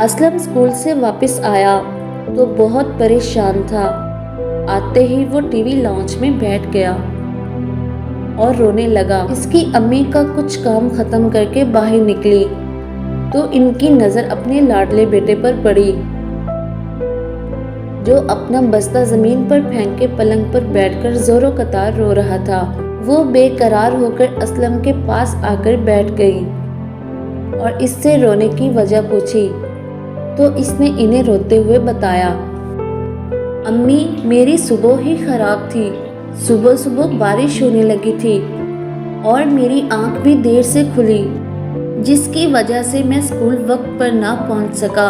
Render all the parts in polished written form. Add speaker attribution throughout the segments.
Speaker 1: Aslam school سے واپس آیا تو بہت پریشان تھا۔ آتے ہی وہ ٹی وی لاؤنج میں بیٹھ گیا اور رونے لگا۔ اس کی امی کا کچھ کام ختم کر کے باہر نکلی تو ان کی نظر اپنے لاڈلے بیٹے پر پڑی جو اپنا بستہ زمین پر پھینک کے پلنگ پر بیٹھ کر زور و قطار رو رہا تھا۔ وہ بے قرار ہو کر اسلم کے پاس آ کر بیٹھ گئی اور اس سے رونے کی وجہ پوچھی تو اس نے انہیں روتے ہوئے بتایا، امی میری صبح ہی خراب تھی، صبح صبح بارش ہونے لگی تھی اور میری آنکھ بھی دیر سے کھلی جس کی وجہ سے میں اسکول وقت پر نہ پہنچ سکا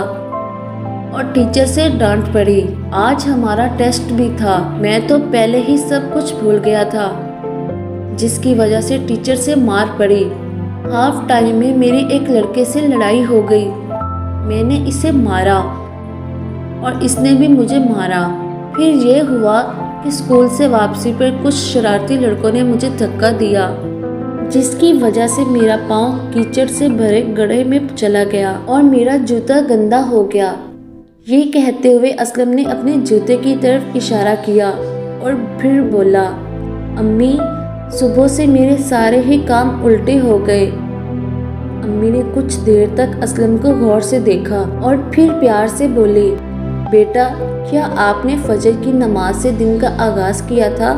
Speaker 1: اور ٹیچر سے ڈانٹ پڑی۔ آج ہمارا ٹیسٹ بھی تھا، میں تو پہلے ہی سب کچھ بھول گیا تھا جس کی وجہ سے ٹیچر سے مار پڑی۔ ہاف ٹائم میں میری ایک لڑکے سے لڑائی ہو گئی، میں نے اسے مارا اور اس نے بھی مجھے مارا۔ پھر یہ ہوا کہ اسکول سے واپسی پر کچھ شرارتی لڑکوں نے مجھے دھکا دیا جس کی وجہ سے میرا پاؤں کیچڑ سے بھرے گڑھے میں چلا گیا اور میرا جوتا گندا ہو گیا۔ یہ کہتے ہوئے اسلم نے اپنے جوتے کی طرف اشارہ کیا اور پھر بولا، امی صبح سے میرے سارے ہی کام الٹے ہو گئے۔ امی نے کچھ دیر تک اسلم کو غور سے دیکھا اور پھر پیار سے بولی، بیٹا کیا آپ نے فجر کی نماز سے دن کا آغاز کیا تھا؟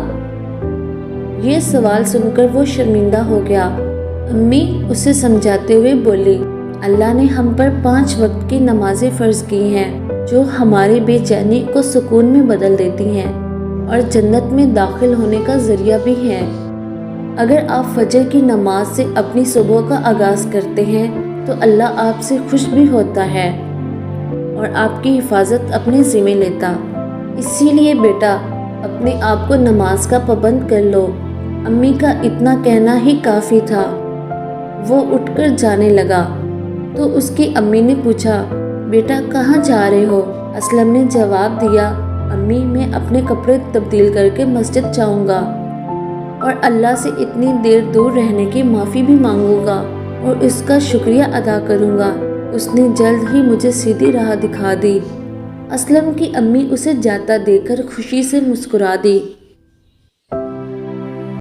Speaker 1: یہ سوال سن کر وہ شرمندہ ہو گیا۔ امی اسے سمجھاتے ہوئے بولی، اللہ نے ہم پر 5 وقت کی نمازیں فرض کی ہیں جو ہماری بے چینی کو سکون میں بدل دیتی ہیں اور جنت میں داخل ہونے کا ذریعہ بھی ہیں۔ اگر آپ فجر کی نماز سے اپنی صبح کا آغاز کرتے ہیں تو اللہ آپ سے خوش بھی ہوتا ہے اور آپ کی حفاظت اپنے ذمہ لیتا۔ اسی لیے بیٹا اپنے آپ کو نماز کا پابند کر لو۔ امی کا اتنا کہنا ہی کافی تھا۔ وہ اٹھ کر جانے لگا تو اس کی امی نے پوچھا، بیٹا کہاں جا رہے ہو؟ اسلم نے جواب دیا، امی میں اپنے کپڑے تبدیل کر کے مسجد جاؤں گا اور اللہ سے اتنی دیر دور رہنے کی معافی بھی مانگوں گا اور اس کا شکریہ ادا کروں گا، اس نے جلد ہی مجھے سیدھی راہ دکھا دی۔ اسلم کی امی اسے جاتا دیکھ کر خوشی سے مسکرا دی۔